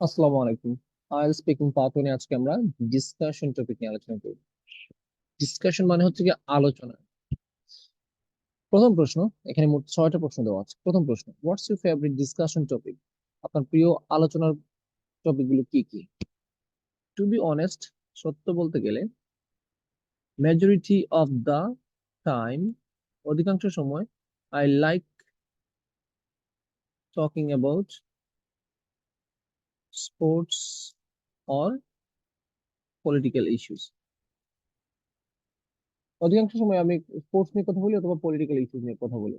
আসসালামু আলাইকুম। IL speaking part 1 এ আজকে আমরা ডিসকাশন টপিক নিয়ে আলোচনা করব। ডিসকাশন মানে হচ্ছে কি আলোচনা। প্রথম প্রশ্ন, এখানে মোট 6টা প্রশ্ন দেওয়া আছে। প্রথম প্রশ্ন, what's your favourite discussion topic? আপনার প্রিয় আলোচনার টপিক গুলো কি কি? টু বি অনেস্ট, সত্য বলতে গেলে মেজরিটি অফ দা টাইম, অধিকাংশ সময়, I like talking about sports or political issues. অধিকাংশ সময় আমি স্পোর্টস নিয়ে কথা বলি অথবা পলিটিক্যাল ইস্যুস নিয়ে কথা বলি।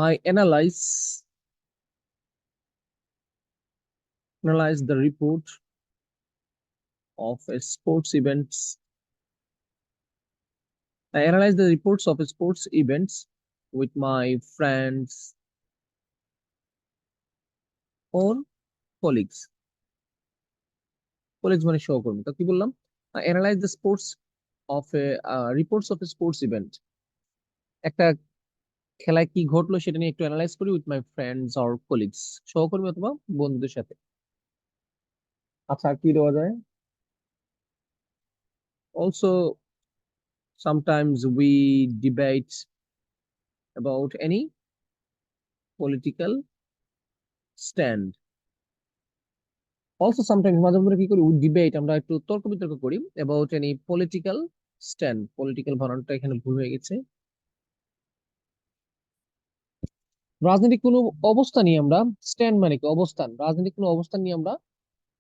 I analyze the report of a sports events. I analyze the reports of sports events with my friends or colleagues. Colleagues মানে সহকর্মী। তো কি বললাম? I analyze the sports of a reports of a sports event. একটা খেলায় কি ঘটলো সেটা নিয়ে একটু অ্যানালাইজ করি with my friends or colleagues, সহকর্মী অথবা বন্ধুদের সাথে। আচ্ছা, আর কি দেওয়া যায়? Also, sometimes we debate about any political stand. Also sometimes মাঝে মধ্যে কি করি, ডিবেট, আমরা একটু তর্ক বিতর্ক করি about any political stand. Political বানানটা এখানে ভুল হয়ে গেছে। রাজনৈতিক কোনো অবস্থান নিয়ে আমরা, স্ট্যান্ড মানে কি অবস্থান, রাজনৈতিক কোনো অবস্থান নিয়ে আমরা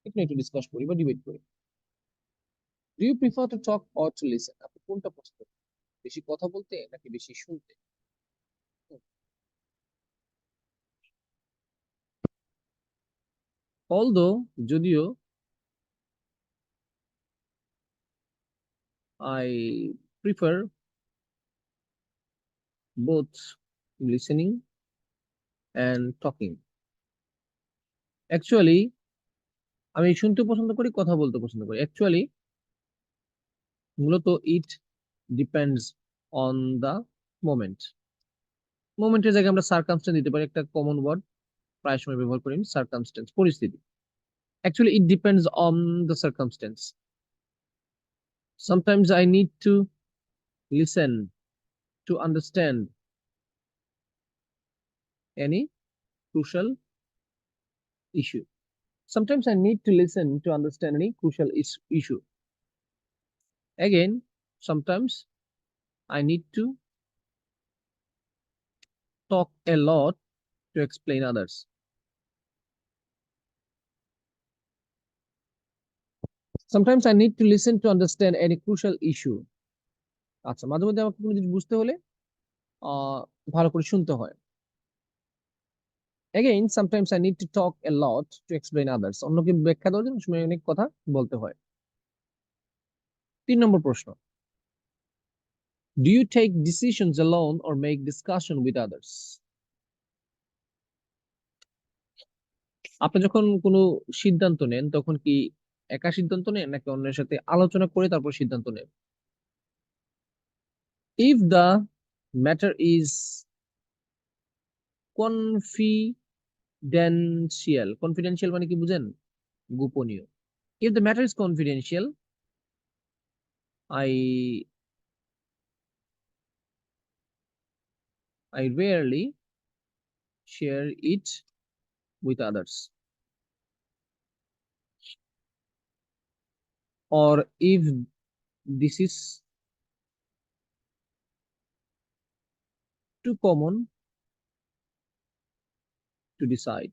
একটু একটু ডিসকাস করি বা ডিবেট করি। Do you prefer to talk or to listen? আপনি কোনটা পছন্দ করেন, বেশি কথা বলতে নাকি বেশি শুনতে? অলদো, যদিও, I prefer both listening and talking. Actually আমি শুনতে পছন্দ করি, কথা বলতে পছন্দ করি। অ্যাকচুয়ালি মূলত it depends on the moment. মোমেন্টের জায়গায় আমরা সার্কামস্টেন্স দিতে পারি, একটা কমন ওয়ার্ড প্রায় সময় ব্যবহার করি, সার্কামস্টেন্স, পরিস্থিতি। Actually it depends on the circumstance. Sometimes I need to listen to understand any crucial issue. Sometimes I need to listen to understand any crucial issue. Again, sometimes I need to talk a lot to explain others. Sometimes I need to listen to understand any crucial issue. আচ্ছা, মাঝে মধ্যে আমাকে কোনো জিনিস বুঝতে হলে আহ ভালো করে শুনতে হয়। Again, sometimes I need to talk a lot to explain others. অন্যকে ব্যাখ্যা দেওয়ার জন্য সময় অনেক কথা বলতে হয়। 3 নম্বর প্রশ্ন, do you take decisions alone or make discussion with others? আপনি যখন কোনো সিদ্ধান্ত নেন তখন কি একা সিদ্ধান্ত নেন নাকি অন্যের সাথে আলোচনা করে তারপর সিদ্ধান্ত নেন? If the matter is confidential মানে কি বুঝেন? গোপনীয়। If the matter is confidential, I I rarely share it with others. Or if this is too common to decide.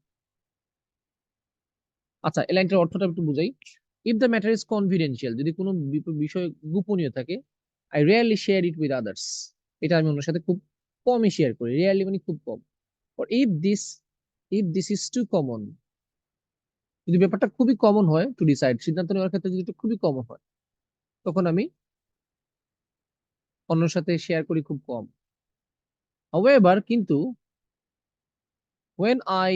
আচ্ছা, এই লাইনটার অর্থটা একটু বুঝাই। If the matter is confidential, যদি কোনো বিষয় গোপনীয় থাকে, I rarely share it with others, এটা আমি অন্যের সাথে খুব কমই শেয়ার করি। রেয়ারলি মানে খুব কম। or if this is too common, যদি ব্যাপারটা খুবই কমন হয় টু ডিসাইড, সিদ্ধান্ত নেওয়ার ক্ষেত্রে যদি এটা খুবই কমন হয়, তখন আমি অন্যের সাথে শেয়ার করি খুব কম। however, কিন্তু when I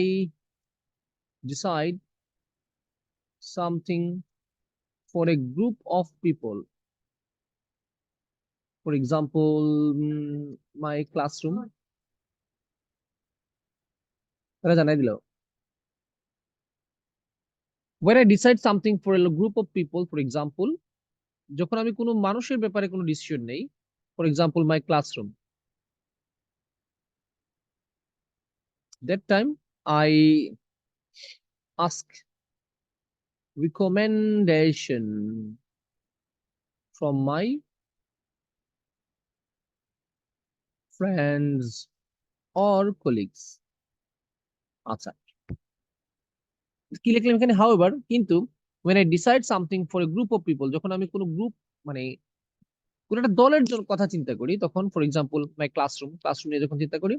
decide something for a group of people, for example, my classroom, তারা জানাই দিল, when I decide something for a group of people, for example, যখন আমি কোনো মানুষের ব্যাপারে কোনো ডিসিশন নেই, for example my classroom, that time I ask recommendation from my friends or colleagues. আচ্ছা, কি লিখলাম এখানে? হাউএভার, কিন্তু when I decide something for a group of people, যখন আমি কোনো গ্রুপ মানে কোন একটা দলের জন্য কথা চিন্তা করি, তখন ফর এক্সাম্পল মাই ক্লাসরুম নিয়ে যখন চিন্তা করি,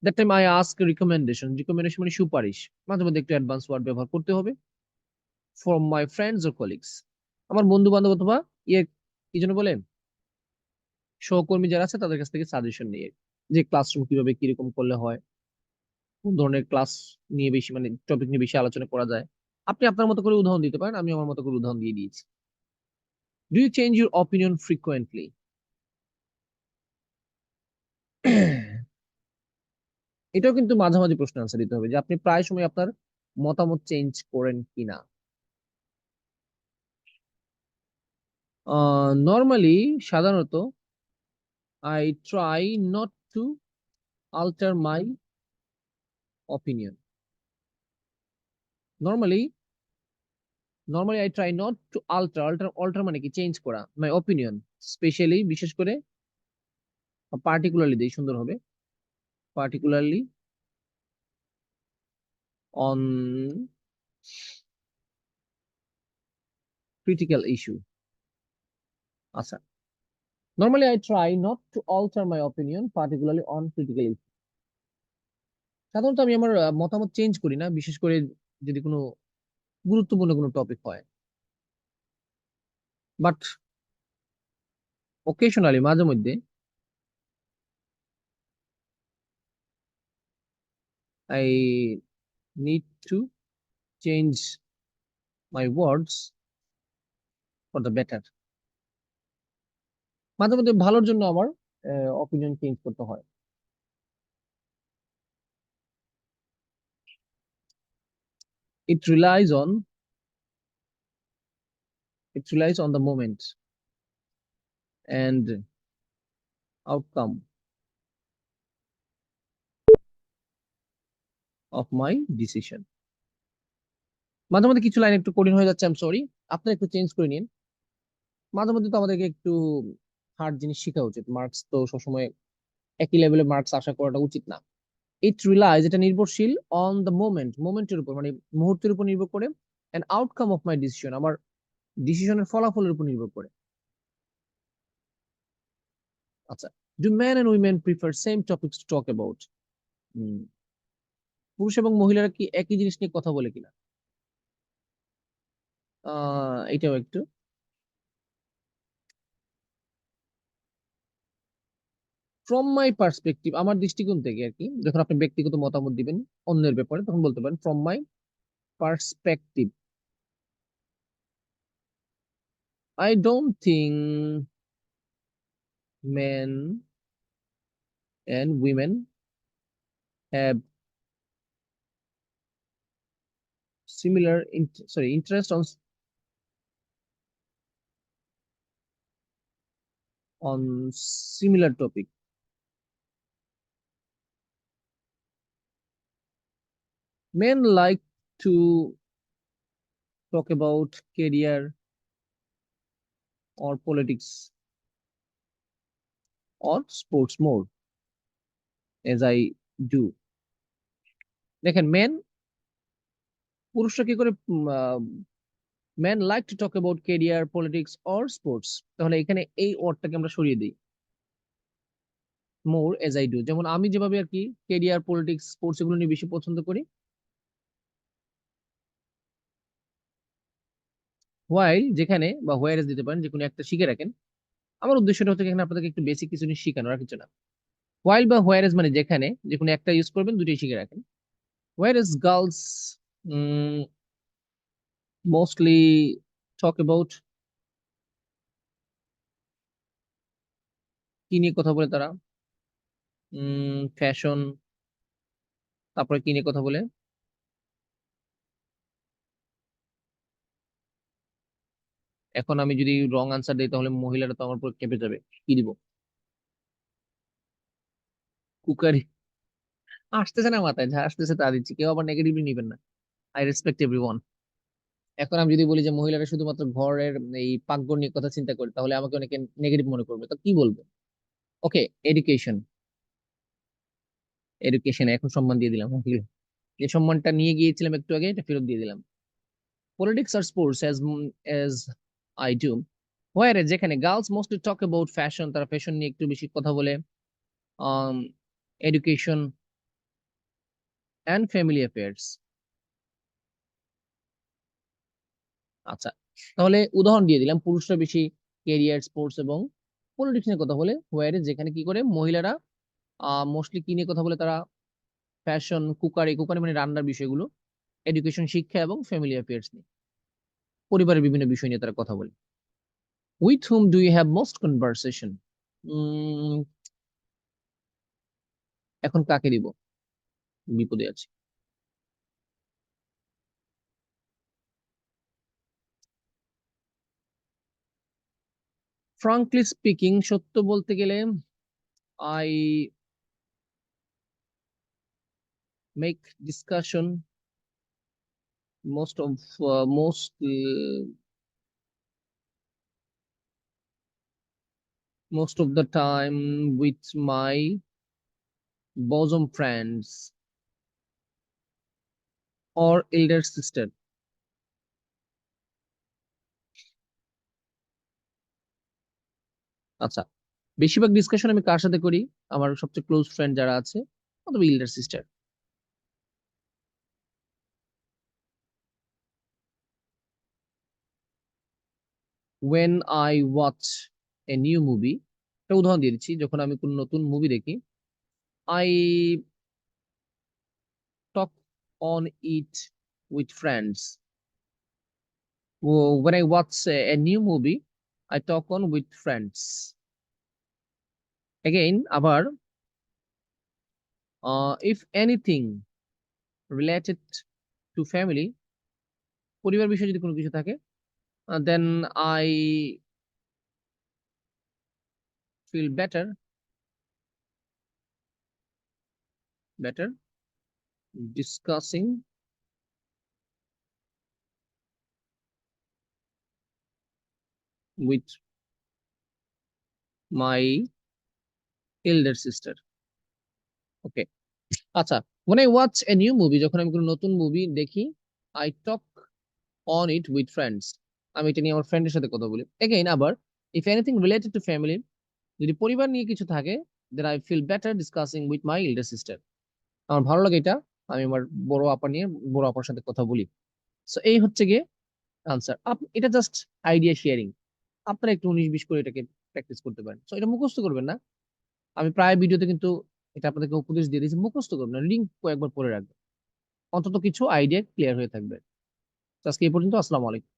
that time I ask recommendation মানে সুপারিশ, মাঝে মধ্যে একটু অ্যাডভান্স ওয়ার্ড ব্যবহার করতে হবে, from my friends or colleagues, আমার বন্ধু বান্ধব অথবা ইয়ে কি জন্য বলে সহকর্মী যারা আছে তাদের কাছ থেকে সাজেশন নিয়ে, যে ক্লাসরুম কিভাবে কিরকম করলে হয়, কোন ধরনের ক্লাস নিয়ে বেশি মানে টপিক নিয়ে বেশি আলোচনা করা যায়। আপনি আপনার মতো করে উদাহরণ দিতে পারেন, আমি আমার মতো করে উদাহরণ দিয়ে দিয়েছি। Do you change your opinion frequently? এটাও কিন্তু মাঝামাঝি প্রশ্ন আনসার দিতে হবে, যে আপনি প্রায় সময় আপনার মতামত চেঞ্জ করেন কিনা। নর্মালি, সাধারণত, I try not to alter my opinion. Normally, normally I try not to alter মানে কি চেঞ্জ করা, my opinion, স্পেশালি বিশেষ করে, পার্টিকুলারলি দেই সুন্দর হবে, particularly on critical issue. আচ্ছা, normally I try not to alter my opinion particularly on critical issue. সাধারণত আমি আমার মতামত চেঞ্জ করি না, বিশেষ করে যদি কোনো গুরুত্বপূর্ণ কোনো টপিক হয়, বাট occasionally মাঝে মধ্যে I need to change my words for the better. মাঝে মধ্যে ভালোর জন্য আমার অপিনিয়ন চেঞ্জ করতে হয়। It relies on the moment and outcome of my decision. মাঝে মধ্যে কিছু লাইন একটু কঠিন হয়ে যাচ্ছে, আই এম সরি, আপনারা একটু চেঞ্জ করে নিন। মাঝে মধ্যে তো আমাদেরকে একটু হার্ড জিনিস শেখা উচিত, মার্কস তো সবসময় একই লেভেলে মার্কস আশা করাটা উচিত না। ইট রিলাইজ, এটা নির্ভরশীল, অন দ্য মোমেন্টের উপর মানে মুহূর্তের উপর নির্ভর করে, and outcome of my decision, আমার ডিসিশনের ফলাফলের উপর নির্ভর করে। আচ্ছা, do man and women prefer same topics to talk about? পুরুষ এবং মহিলারা কি একই জিনিস নিয়ে কথা বলে কিনা? এটাও একটু, ফ্রম মাই পার্সপেক্টিভ, আমার দৃষ্টিকোণ থেকে আর কি, যখন আপনি ব্যক্তিগত মতামত দিবেন অন্যের ব্যাপারে, তখন বলতে পারেন from my perspective, I don't think men and women have similar interest on similar topic. Men like to talk about career or politics or sports more, as I do. দেখেন, পুরুষরা কি করে, men like to talk about career, politics or sports, তাহলে এখানে এই ওয়ার্ডটাকে আমরা সরিয়ে দিই, মোর এজ আই ডু, যেমন আমি যেভাবে আর কি কেরিয়ার, পলিটিক্স, স্পোর্টস এগুলো নিয়ে বেশি পছন্দ করি। হোয়াইল যেখানে, বা হোয়ার এজ দিতে পারেন, যে কোনো একটা শিখে রাখেন। আমার উদ্দেশ্যটা হচ্ছে এখানে আপনাদেরকে একটু বেসিক কিছু জিনিস শিখানো, আর কিছু না। হোয়াইল বা হোয়ার এজ মানে যেখানে, যে কোনো একটা ইউজ করবেন, দুটোই শিখে রাখেন। Whereas girls mostly talk about, কি নিয়ে কথা বলে তারা, ফ্যাশন, তারপরে কি নিয়ে কথা বলে? এখন আমি যদি রং আনসার দিই তাহলে মহিলারা তো আমার উপর কেঁপে যাবে। কি দিব? কুকারি? আসতেছে না মাথায়, যা আসতেছে তা দিচ্ছি, কেউ আবার নেগেটিভলি নিবেন না। I respect everyone. এখন আমি যদি বলি যে মহিলারা শুধুমাত্র ঘরের এই পাকঘর নিয়ে কথা চিন্তা করে, তাহলে আমাকে অনেকে নেগেটিভ মনে করবে, তো কি বলবো? ওকে, এডুকেশন। এডুকেশন এখন সম্মান দিয়ে দিলাম। Okay, যে সম্মানটা নিয়ে গিয়েছিলাম একটু আগে, এটা ফেরত দিয়ে দিলাম। পলিটিক্স আর sports as I do, where যেখানে girls mostly talk about fashion, তারা ফ্যাশন নিয়ে একটু বেশি কথা বলে, এডুকেশন অ্যান্ড ফ্যামিলি অ্যাফেয়ার্স। আচ্ছা, তাহলে উদাহরণ দিয়ে দিলাম, পুরুষরা বেশি ক্যারিয়ার, স্পোর্টস এবং পলিটিক্স নিয়ে কথা বলে, হোয়ার যেখানে কি করে মহিলারা মোস্টলি কি নিয়ে কথা বলে, তারা ফ্যাশন, কুকারি, কুকারি মানে রান্নার বিষয়গুলো, এডুকেশন শিক্ষা এবং ফ্যামিলি অ্যাফেয়ার্স নিয়ে, পরিবারের বিভিন্ন বিষয় নিয়ে তারা কথা বলে। With whom do you have most conversation? এখন কাকে দিব? বিপদে আছি। ফ্রাঙ্কলি স্পিকিং, সত্য বলতে গেলে, I make discussion most of most of the time with my bosom friends or elder sister. আচ্ছা, বেশিরভাগ ডিসকাশন আমি কার সাথে করি? আমার সবচেয়ে ক্লোজ ফ্রেন্ড যারা আছে, অথবা elder sister. When I watch a new movie, একটা উদাহরণ দিয়ে দিচ্ছি, যখন আমি কোন নতুন মুভি দেখি, I talk on it with friends. When I watch a new movie, I talk on with friends. Again, আবার, if anything related to family, পরিবার বিষয়ে যদি কোনো কিছু থাকে, then I feel better discussing with my elder sister. Okay. আচ্ছা, when I watch a new movie, যখন আমি কোনো নতুন মুভি দেখি, I talk on it with friends. আমি এটা নিয়ে আমার ফ্রেন্ডের সাথে কথা বলি। Again, আবার, if anything related to family, যদি পরিবার নিয়ে কিছু থাকে, then I feel better discussing with my elder sister. আমার ভালো লাগে এটা, আমি আমার বড় আপা নিয়ে বড় আপার সাথে কথা বলি। সো এই হচ্ছে গিয়ে আনসার। এটা জাস্ট আইডিয়া শেয়ারিং। আপনারা একটু 19-20 করে এটাকে প্র্যাকটিস করতে পারেন। সো এটা মুখস্থ করবেন না। আমি প্রায় ভিডিওতে কিন্তু এটা আপনাদেরকে উপদেশ দিয়ে দিয়েছি, মুখস্থ করবেন না, লিঙ্ক কয়েকবার পড়ে রাখবেন, অন্তত কিছু আইডিয়া ক্লিয়ার হয়ে থাকবে। তো আজকে এই পর্যন্ত। আসসালামু আলাইকুম।